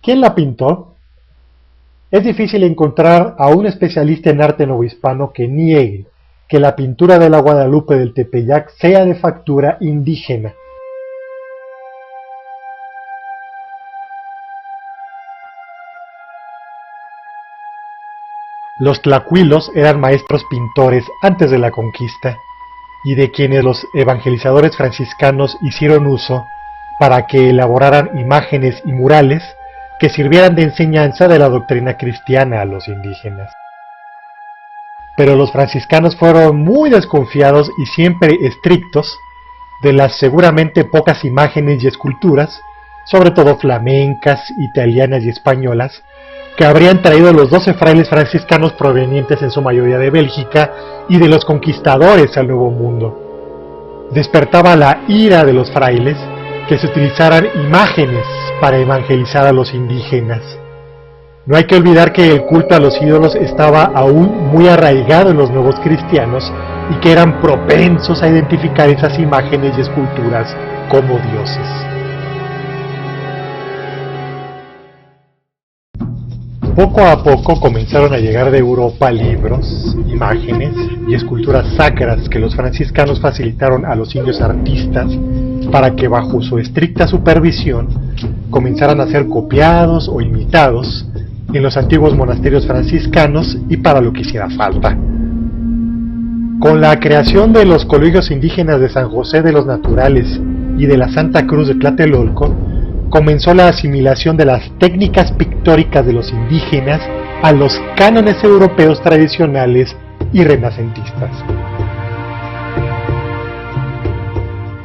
¿Quién la pintó? Es difícil encontrar a un especialista en arte novohispano que niegue que la pintura de la Guadalupe del Tepeyac sea de factura indígena. Los tlacuilos eran maestros pintores antes de la conquista, y de quienes los evangelizadores franciscanos hicieron uso para que elaboraran imágenes y murales que sirvieran de enseñanza de la doctrina cristiana a los indígenas. Pero los franciscanos fueron muy desconfiados y siempre estrictos de las seguramente pocas imágenes y esculturas, sobre todo flamencas, italianas y españolas, que habrían traído los 12 frailes franciscanos provenientes en su mayoría de Bélgica y de los conquistadores al Nuevo Mundo. Despertaba la ira de los frailes que se utilizaran imágenes para evangelizar a los indígenas. No hay que olvidar que el culto a los ídolos estaba aún muy arraigado en los nuevos cristianos y que eran propensos a identificar esas imágenes y esculturas como dioses. Poco a poco comenzaron a llegar de Europa libros, imágenes y esculturas sacras que los franciscanos facilitaron a los indios artistas para que bajo su estricta supervisión comenzaran a ser copiados o imitados en los antiguos monasterios franciscanos y para lo que hiciera falta. Con la creación de los colegios indígenas de San José de los Naturales y de la Santa Cruz de Tlatelolco, comenzó la asimilación de las técnicas pictóricas de los indígenas a los cánones europeos tradicionales y renacentistas.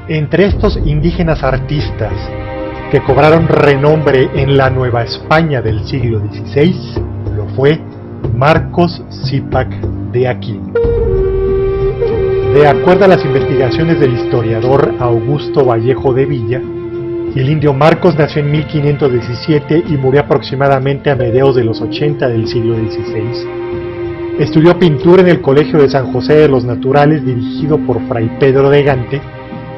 Entre estos indígenas artistas que cobraron renombre en la Nueva España del siglo XVI, lo fue Marcos Cípac de Aquino. De acuerdo a las investigaciones del historiador Augusto Vallejo de Villa, el indio Marcos nació en 1517 y murió aproximadamente a mediados de los 80 del siglo XVI. Estudió pintura en el Colegio de San José de los Naturales dirigido por Fray Pedro de Gante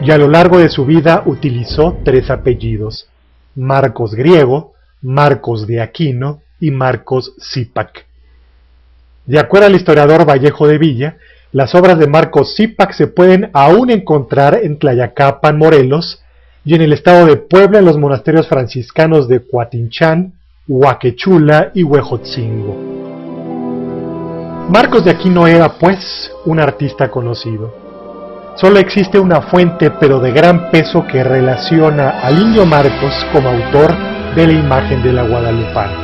y a lo largo de su vida utilizó 3 apellidos: Marcos griego, Marcos de Aquino y Marcos Cípac. De acuerdo al historiador Vallejo de Villa, las obras de Marcos Cípac se pueden aún encontrar en Tlayacapan, Morelos, y en el estado de Puebla en los monasterios franciscanos de Coatinchán, Huaquechula y Huejotzingo. Marcos de Aquino era, pues, un artista conocido. Solo existe una fuente, pero de gran peso, que relaciona al indio Marcos como autor de la imagen de la Guadalupana.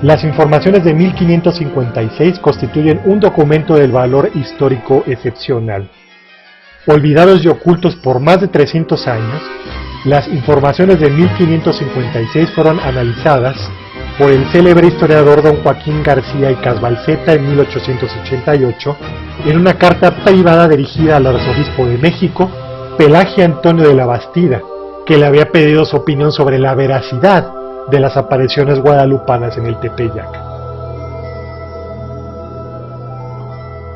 Las informaciones de 1556 constituyen un documento del valor histórico excepcional. Olvidados y ocultos por más de 300 años, las informaciones de 1556 fueron analizadas por el célebre historiador don Joaquín García y Casbalceta en 1888 en una carta privada dirigida al arzobispo de México, Pelagio Antonio de la Bastida, que le había pedido su opinión sobre la veracidad de las apariciones guadalupanas en el Tepeyac.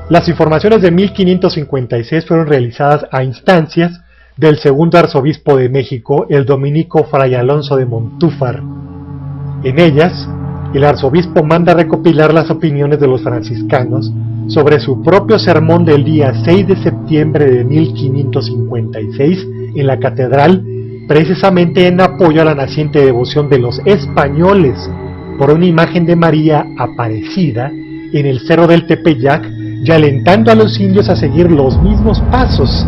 Las informaciones de 1556 fueron realizadas a instancias del segundo arzobispo de México, el dominico Fray Alonso de Montúfar. En ellas, el arzobispo manda recopilar las opiniones de los franciscanos sobre su propio sermón del día 6 de septiembre de 1556 en la catedral, precisamente en apoyo a la naciente devoción de los españoles por una imagen de María aparecida en el cerro del Tepeyac, y alentando a los indios a seguir los mismos pasos.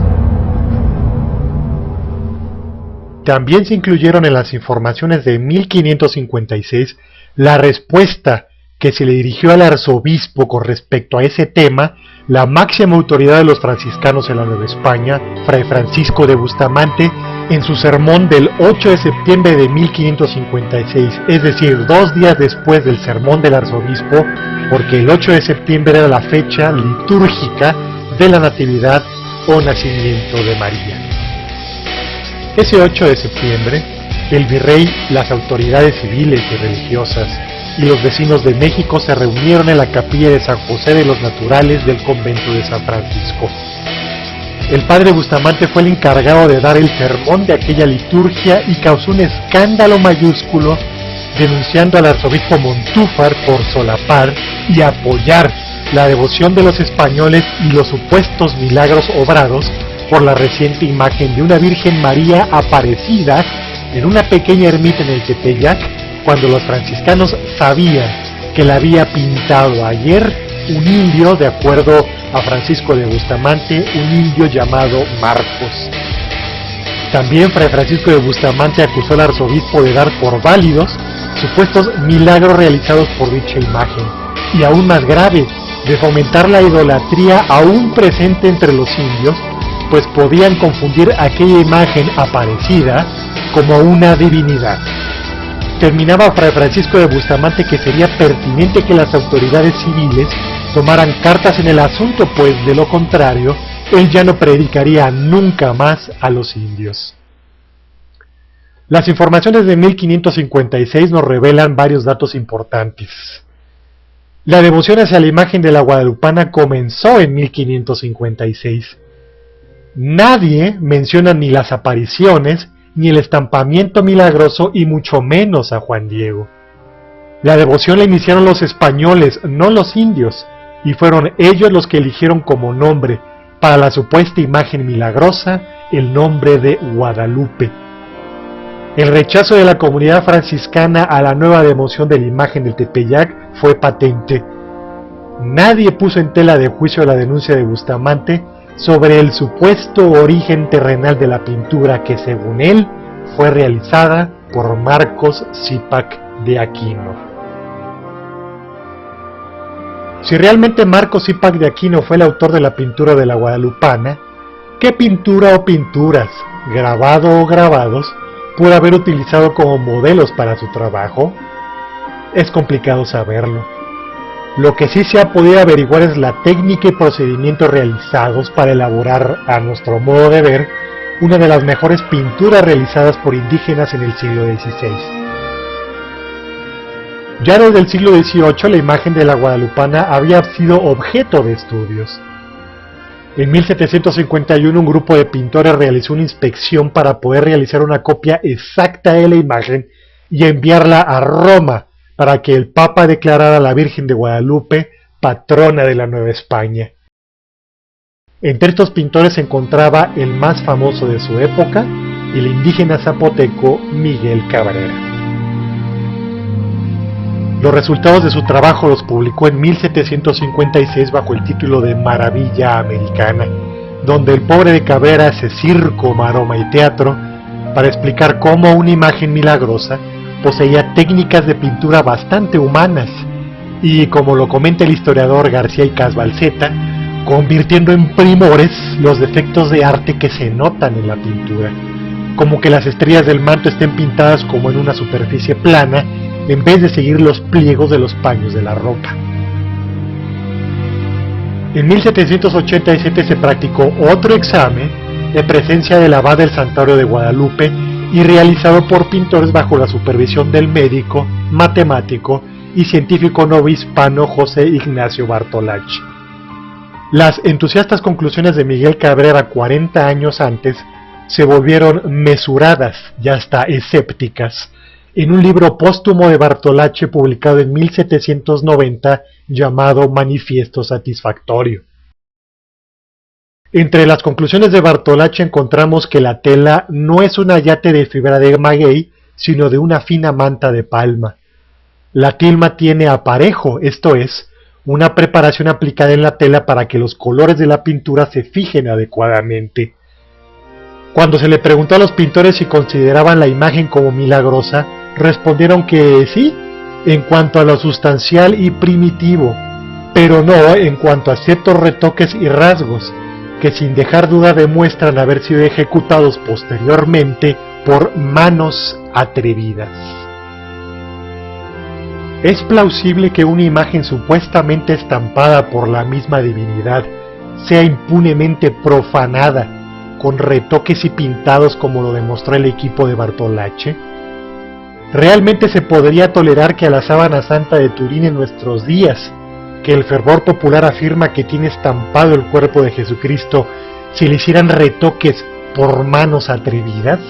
También se incluyeron en las informaciones de 1556 la respuesta que se le dirigió al arzobispo con respecto a ese tema la máxima autoridad de los franciscanos en la Nueva España, Fray Francisco de Bustamante, en su sermón del 8 de septiembre de 1556, es decir, 2 días después del sermón del arzobispo, porque el 8 de septiembre era la fecha litúrgica de la Natividad o Nacimiento de María. Ese 8 de septiembre, el virrey, las autoridades civiles y religiosas y los vecinos de México se reunieron en la capilla de San José de los Naturales del convento de San Francisco. El padre Bustamante fue el encargado de dar el sermón de aquella liturgia y causó un escándalo mayúsculo, denunciando al arzobispo Montúfar por solapar y apoyar la devoción de los españoles y los supuestos milagros obrados por la reciente imagen de una Virgen María aparecida en una pequeña ermita en el Tepeyac, cuando los franciscanos sabían que la había pintado ayer un indio, de acuerdo a Francisco de Bustamante, un indio llamado Marcos. También Fray Francisco de Bustamante acusó al arzobispo de dar por válidos supuestos milagros realizados por dicha imagen, y aún más grave, de fomentar la idolatría aún presente entre los indios, pues podían confundir aquella imagen aparecida como una divinidad. Terminaba Fray Francisco de Bustamante que sería pertinente que las autoridades civiles tomaran cartas en el asunto, pues de lo contrario, él ya no predicaría nunca más a los indios. Las informaciones de 1556 nos revelan varios datos importantes. La devoción hacia la imagen de la Guadalupana comenzó en 1556. Nadie menciona ni las apariciones, ni el estampamiento milagroso, y mucho menos a Juan Diego. La devoción la iniciaron los españoles, no los indios, y fueron ellos los que eligieron como nombre para la supuesta imagen milagrosa el nombre de Guadalupe. El rechazo de la comunidad franciscana a la nueva devoción de la imagen del Tepeyac fue patente. Nadie puso en tela de juicio la denuncia de Bustamante sobre el supuesto origen terrenal de la pintura que, según él, fue realizada por Marcos Cípac de Aquino. Si realmente Marcos Cípac de Aquino fue el autor de la pintura de la Guadalupana, ¿qué pintura o pinturas, grabado o grabados, pudo haber utilizado como modelos para su trabajo? Es complicado saberlo. Lo que sí se ha podido averiguar es la técnica y procedimientos realizados para elaborar, a nuestro modo de ver, una de las mejores pinturas realizadas por indígenas en el siglo XVI. Ya desde el siglo XVIII la imagen de la Guadalupana había sido objeto de estudios. En 1751 un grupo de pintores realizó una inspección para poder realizar una copia exacta de la imagen y enviarla a Roma para que el Papa declarara a la Virgen de Guadalupe patrona de la Nueva España. Entre estos pintores se encontraba el más famoso de su época, el indígena zapoteco Miguel Cabrera. Los resultados de su trabajo los publicó en 1756 bajo el título de Maravilla Americana, donde el pobre de Cabrera hace circo, maroma y teatro para explicar cómo una imagen milagrosa poseía técnicas de pintura bastante humanas y, como lo comenta el historiador García y Casbalceta, convirtiendo en primores los defectos de arte que se notan en la pintura, como que las estrellas del manto estén pintadas como en una superficie plana en vez de seguir los pliegos de los paños de la ropa. En 1787 se practicó otro examen de presencia del abad del Santuario de Guadalupe y realizado por pintores bajo la supervisión del médico, matemático y científico novohispano José Ignacio Bartolacci. Las entusiastas conclusiones de Miguel Cabrera 40 años antes se volvieron mesuradas y hasta escépticas en un libro póstumo de Bartolacci publicado en 1790 llamado Manifiesto Satisfactorio. Entre las conclusiones de Bartolacci encontramos que la tela no es un ayate de fibra de maguey, sino de una fina manta de palma. La tilma tiene aparejo, esto es, una preparación aplicada en la tela para que los colores de la pintura se fijen adecuadamente. Cuando se le preguntó a los pintores si consideraban la imagen como milagrosa, respondieron que sí, en cuanto a lo sustancial y primitivo, pero no en cuanto a ciertos retoques y rasgos, que sin dejar duda demuestran haber sido ejecutados posteriormente por manos atrevidas. Es plausible que una imagen supuestamente estampada por la misma divinidad sea impunemente profanada, con retoques y pintados como lo demostró el equipo de Bartolacci. ¿Realmente se podría tolerar que a la sábana santa de Turín en nuestros días, que el fervor popular afirma que tiene estampado el cuerpo de Jesucristo, si le hicieran retoques por manos atrevidas?